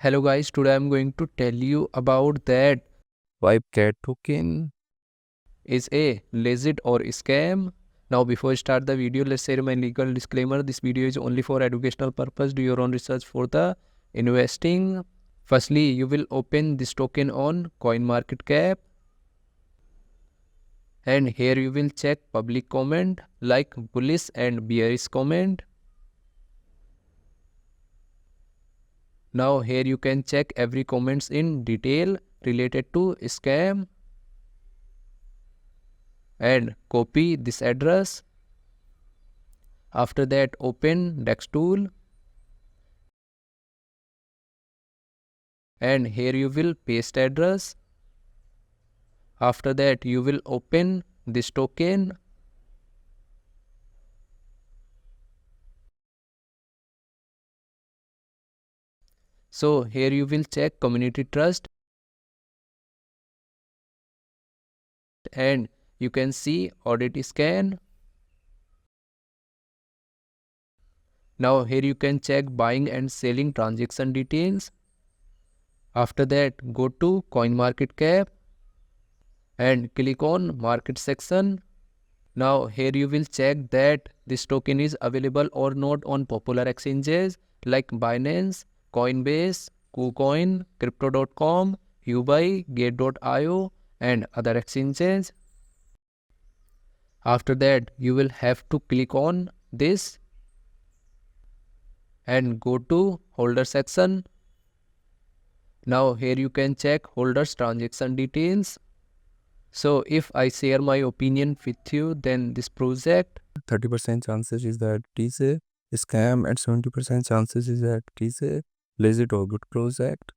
Hello guys, today I'm going to tell you about that Vibe cat token. is a legit or scam. Now before I start the video, let's say my legal disclaimer. This video is only for educational purpose. Do your own research for the investing. Firstly, you will open this token on CoinMarketCap and here you will check public comment like bullish and bearish comment. Now here you can check every comments in detail related to scam and copy this address. After that, open Dex tool and here you will paste address. After that, you will open this token. So here you will check community trust and you can see audit scan. Now here you can check buying and selling transaction details. After that, go to CoinMarketCap and click on market section. Now here you will check that this token is available or not on popular exchanges like Binance, Coinbase, KuCoin, Crypto.com, Ubuy, Gate.io and other exchanges. After that, you will have to click on this and go to holder section. Now here you can check holders transaction details. So if I share my opinion with you, then this project 30% chances is that it is a scam and 70% chances is that it is a legit or good project.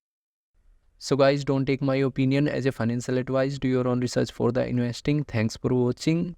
So guys, don't take my opinion as a financial advice. Do your own research for the investing. Thanks for watching.